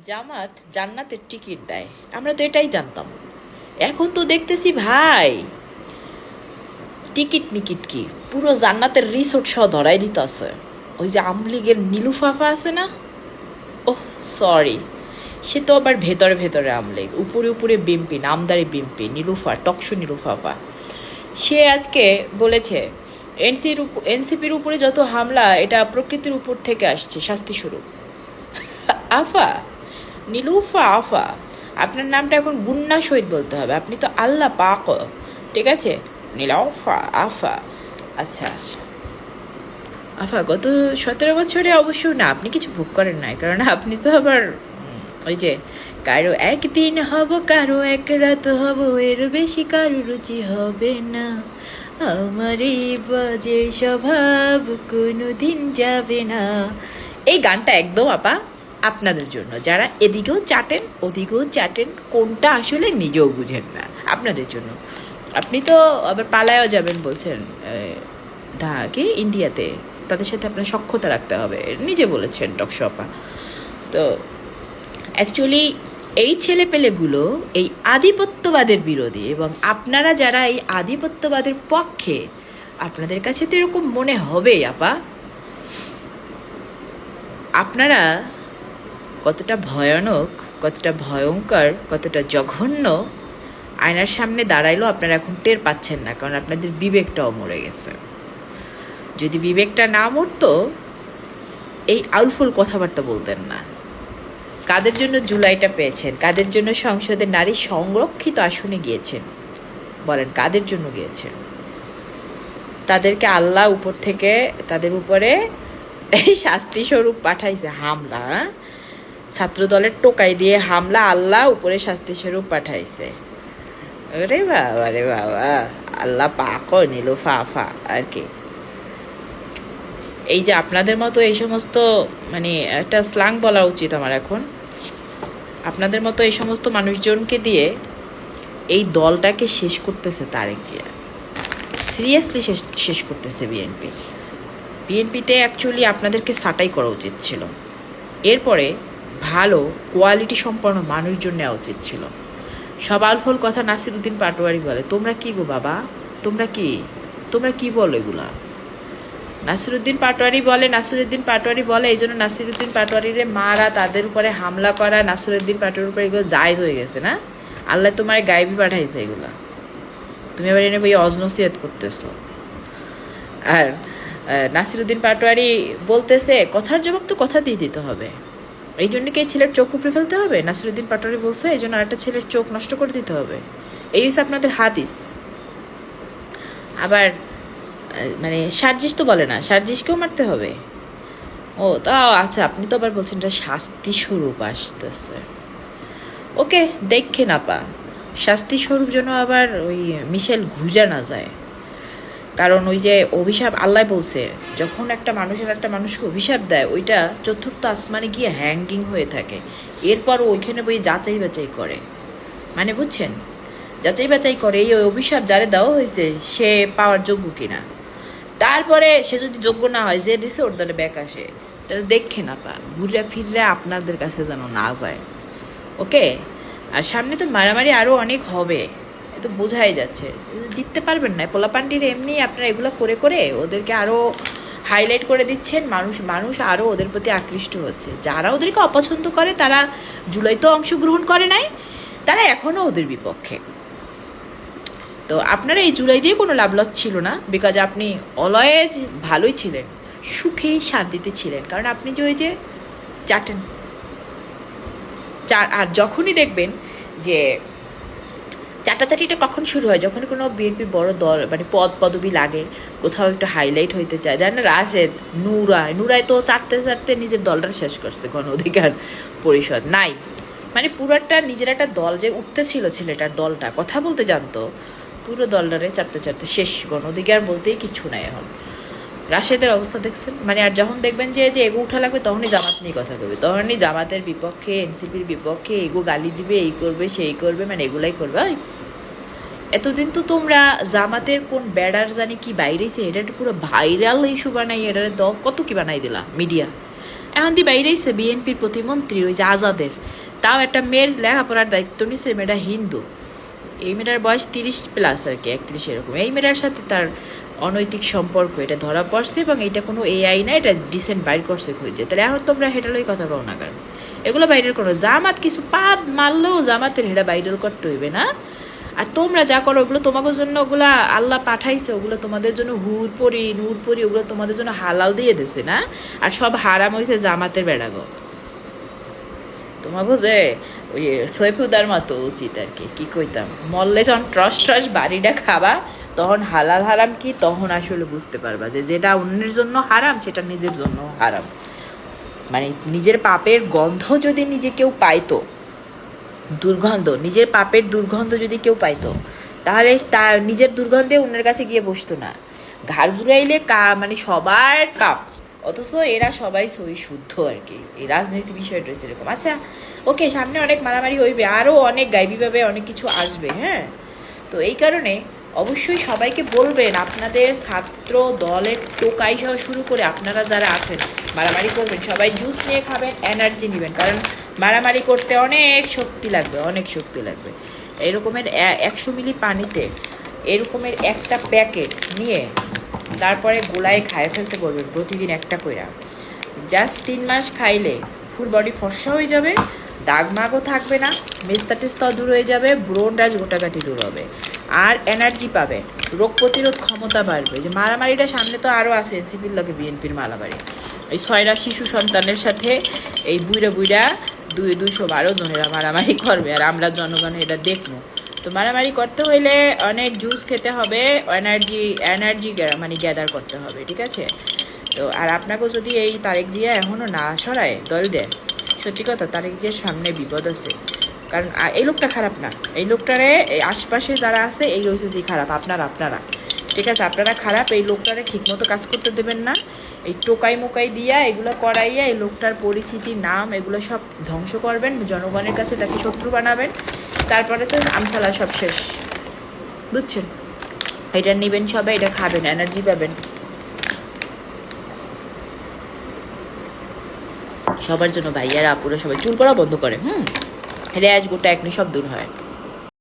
জামাত জান্নাতের টিকিট দেয়, আমরা তো এটাই জানতাম। এখন তো দেখতেছি ভাই টিকিট মিকিট কি পুরো জান্নাতের রিসোর্ট সহ ধরাই দিতে আছে। ওই যে আওয়ামী লীগের নীলুফাফা আছে না, ওহ সরি, সে তো আবার ভেতরে ভেতরে আওয়ামী লীগ, উপরে উপরে বিএমপি, নামদারি বিএমপি, নীলুফা টকশো নীলুফাফা। সে আজকে বলেছে এনসিপির উপরে যত হামলা এটা প্রকৃতির উপর থেকে আসছে শাস্তি স্বরূপ। আফা, নীলুফা আফা, আপনার নামটা এখন গুন্না সহিত বলতে হবে, আপনি তো আল্লাহ পাক, ঠিক আছে? নীলাফা আফা। আচ্ছা আফা, গত 17 বছরে অবশ্য না আপনি কিছু ভোগ করেন নাই, কারণ আপনি তো আবার ওই যে কারো একদিন হব, কারো এক রাত হব, এর বেশি কারো রুচি হবে না, আমার এই বাজে স্বভাব কোনোদিন যাবে না। এই গানটা একদম আপা আপনাদের জন্য, যারা এদিকেও চাটেন ওদিকেও চাটেন, কোনটা আসলে নিজেও বুঝেন না, আপনাদের জন্য। আপনি তো আবার পালায়ও যাবেন বলছেন কি ইন্ডিয়াতে, তাদের সাথে আপনার সখ্যতা রাখতে হবে, নিজে বলেছেন টকশো আপা। তো অ্যাকচুয়ালি এই ছেলেপেলেগুলো এই আধিপত্যবাদের বিরোধী, এবং আপনারা যারা এই আধিপত্যবাদের পক্ষে, আপনাদের কাছে তো এরকম মনে হবেই আপা। আপনারা কতটা ভয়ানক, কতটা ভয়ঙ্কর, কতটা জঘন্য আয়নার সামনে দাঁড়াইলেও আপনারা এখন টের পাচ্ছেন না, কারণ আপনাদের বিবেকটাও মরে গেছে। যদি বিবেকটা না মরতো এই আউলফুল কথাবার্তা বলতেন না। কাদের জন্য জুলাইটা পেয়েছেন, কাদের জন্য সংসদে নারী সংরক্ষিত আসনে গিয়েছেন, বলেন কাদের জন্য গিয়েছেন? তাদেরকে আল্লাহ উপর থেকে তাদের উপরে এই শাস্তি স্বরূপ পাঠাইছে, হামলা, ছাত্র দলের টোকাই দিয়ে হামলা, আল্লাহ উপরে শাস্তি স্বরূপ পাঠাইছে। আরে বাবা রে বাবা, আল্লাহ পাক নিল ফাফা আর কি। এই যে আপনাদের মতো এই সমস্ত, মানে একটা স্ল্যাং বলা উচিত আমার এখন, আপনাদের মতো এই সমস্ত মানুষজনকে দিয়ে এই দলটাকে শেষ করতেছে তারেক জিয়া, সিরিয়াসলি শেষ করতেছে বিএনপিতে অ্যাকচুয়ালি আপনাদেরকে সাটাই করা উচিত ছিল, এরপরে ভালো কোয়ালিটি সম্পন্ন মানুষজন নেওয়া উচিত ছিল। সব আলফল কথা নাসিরুদ্দিন পাটোয়ারি বলে, তোমরা কি গো বাবা, তোমরা কি বলো এগুলা? নাসিরুদ্দিন পাটোয়ারি বলে এই জন্য নাসিরুদ্দিন পাটোয়ারিরে মারা, তাদের উপরে হামলা করা, নাসিরুদ্দিন পাটোয়ারির উপরে এগুলো জায়েজ হয়ে গেছে না? আল্লাহ তোমার গায়েবী পাঠাইছে এগুলা, তুমি আবার এনে বই অজনসিয়ত করতেছো। আর নাসিরুদ্দিন পাটোয়ারি বলতেছে কথার জবাব তো কথা দিয়ে দিতে হবে, এই জন্য কি ছেলের চোখ উপড়ে ফেলতে হবে? নাসিরুদ্দিন পাটোয়ারি বলছে এই জন্য আরেকটা ছেলের চোখ নষ্ট করে দিতে হবে, এই হচ্ছে আপনাদের হাদিস। আবার মানে সার্জিস তো বলে না, সার্জিসকেও মারতে হবে। ও তাও আচ্ছা, আপনি তো আবার বলছেন এটা শাস্তি স্বরূপ আসতেছে। ওকে, দেখেন আপা, শাস্তি স্বরূপ যেন আবার ওই মিশেল ঘুরে না যায়, কারণ ওই যে অভিশাপ আল্লাহ বলছে, যখন একটা মানুষকে অভিশাপ দেয় ওইটা চতুর্থ আসমানে গিয়ে হ্যাঙ্গিং হয়ে থাকে, এরপর ওইখানে বই যাচাই বাছাই করে, মানে বুঝছেন, যাচাই বাছাই করে এই অভিশাপ যারে দেওয়া হয়েছে সে পাওয়ার যোগ্য কিনা, তারপরে সে যদি যোগ্য না হয়, যে দিছে ওর দ্বারা ব্যাক আসে, তাহলে দেখেন আপা ঘুরে ফিরে আপনাদের কাছে যেন না যায়। ওকে, আর সামনে তো মারামারি আরও অনেক হবে, এ তো বোঝাই যাচ্ছে, জিততে পারবেন না পোলাপান্ডির। এমনি আপনারা এগুলো করে করে ওদেরকে আরও হাইলাইট করে দিচ্ছেন, মানুষ আরও ওদের প্রতি আকৃষ্ট হচ্ছে। যারা ওদেরকে অপছন্দ করে তারা জুলাইতেও অংশগ্রহণ করে নাই, তারা এখনও ওদের বিপক্ষে। তো আপনারা এই জুলাই দিয়ে কোনো লাভ লস ছিল না, বিকজ আপনি অলওয়েজ ভালোই ছিলেন, সুখে শান্তিতে ছিলেন, কারণ আপনি যে ওই যে চাটেন আর যখনই দেখবেন যে চাটাচাটিটা কখন শুরু হয়, যখনই কোনো বিএনপি বড় দল মানে পদবি লাগে, কোথাও একটু হাইলাইট হইতে চায়, জানেন রাশেদ, নুরাই তো চাটতে নিজের দলটা শেষ করছে, গণ অধিকার পরিষদ নাই, মানে পুরোটা নিজের একটা দল যে উঠতেছিল, ছেলেটার দলটা কথা বলতে জানতো, পুরো দলটারে চাটতে শেষ, গণ অধিকার বলতেই কিচ্ছু নাই এখন। রাশেদের অবস্থা দেখছেন, মানে আর যখন দেখবেন যে এগো উঠা লাগবে তখনই জামাত নিয়ে কথা কবে, তখনই জামাতের বিপক্ষে, এনসিপির বিপক্ষে, এগো গালি দিবে, এই করবে সেই করবে, মানে এগুলাই করবে। এতদিন তো তোমরা জামাতের কোন ব্যাডার জানি কি বাইরেছে, এটা পুরো ভাইরাল ইস্যু বানাই, এটা কত কি বানাই দিলা মিডিয়া, এখন দি বাইরেছে বিএনপির প্রতিমন্ত্রী ওই যে আজাদের তাও একটা মেয়ের লেখাপড়ার দায়িত্ব নিছে, মেয়েটা হিন্দু, এই মেয়েটার বয়স 30+ আর কি, 31 এরকম। এই মেয়েটার সাথে তার অনৈতিক সম্পর্ক, এটা ধরা পড়ছে, এবং এটা কোনো এআই না, এটা ডিসেন্ট বাইর করছে খুঁজে। তাহলে এখন তোমরা হেটালই কথা কও না কেন? এগুলো ভাইরাল করো, জামাত কিছু পাপ মারলেও জামাতের হেটা ভাইরাল করতে হইবে না। আর তোমরা যা করো ওগুলো তোমাদের জন্য, ওগুলা আল্লাহ পাঠাইছে, ওগুলো তোমাদের জন্য হুর পরি নূর পরি, ওগুলো তোমাদের জন্য হালাল দিয়ে দিছে না। আর সব হারাম হয়েছে জামাতের বেড়াগো। তোমাকে যে ওই সৈফুদার মতো উচিত আর কি, কি কইতাম, মরলে যখন ট্রস ট্রস বাড়িটা খাবা, তখন হালাল হারাম কি তখন আসলে বুঝতে পারবা যে যেটা অন্যের জন্য হারাম সেটা নিজের জন্য হারাম। মানে নিজের পাপের গন্ধ যদি নিজে কেউ পাইতো, দুর্গন্ধ, নিজের পাপের দুর্গন্ধ যদি কেউ পাইতো, তাহলে তার নিজের দুর্গন্ধে অন্যের কাছে গিয়ে বসতো না। ঘাড় ঘুরাইলে মানে সবার কাপ, অথচ এরা সবাই সই শুদ্ধ আর কি। এই রাজনীতি বিষয়টা রয়েছে এরকম। আচ্ছা ওকে, সামনে অনেক মারামারি হইবে, আরও অনেক গাইবিভাবে অনেক কিছু আসবে, হ্যাঁ। তো এই কারণে অবশ্যই সবাইকে বলবেন, আপনাদের ছাত্র দলের টোকাই সহ শুরু করে আপনারা যারা আছেন মারামারি করবেন, সবাই জুস নিয়ে খাবেন, এনার্জি নেবেন, কারণ মারামারি করতে অনেক শক্তি লাগবে, অনেক শক্তি লাগবে। এরকমের 100 মিলি পানিতে এরকমের একটা প্যাকেট নিয়ে তারপরে গোলায় খায় ফেলতে বলবেন, প্রতিদিন একটা কইরা। জাস্ট 3 মাস খাইলে ফুল বডি ফর্সা হয়ে যাবে, দাগ মাগও থাকবে না, মেস্তা টেস্তাও দূর হয়ে যাবে, ব্রোন রাজ গোটাকাটি দূর হবে, আর এনার্জি পাবে, রোগ প্রতিরোধ ক্ষমতা বাড়বে। যে মারামারিটা সামনে তো আরও আছে, এনসিপির লগে বিএনপির মারামারি, এই 6টা শিশু সন্তানের সাথে এই বুইড়া বুইড়া 212 জনেরা মারামারি করবে, আর আমরা জনগণ এটা দেখবো। তো মারামারি করতে হইলে অনেক জুস খেতে হবে, এনার্জি মানে গ্যাদার করতে হবে, ঠিক আছে? তো আর আপনাকেও যদি এই তারেক জিয়া এখনও না সরায় দল দেন, সত্যি কথা তারেক জিয়ার সামনে বিপদ আছে। কারণ এই লোকটা খারাপ না, এই লোকটারে আশপাশে যারা আছে এই রয়েছে যে খারাপ, আপনারা ঠিক আছে, আপনারা খারাপ। এই লোকটারে ঠিকমতো কাজ করতে দেবেন না, এই টোকাই মোকাই দিয়া এগুলো করাইয়া এই লোকটার পরিচিতি, নাম, এগুলো সব ধ্বংস করবেন, জনগণের কাছে তাকে শত্রু বানাবেন, তারপরে তো আমসালা সব শেষ, বুঝছেন? এটা নেবেন সবাই, এটা খাবেন, এনার্জি পাবেন। সবার জন্য ভাইয়ারা আপুরা সবাই চুল করা বন্ধ করে, রেয়াজ গোটা একনি সব দূর হয়।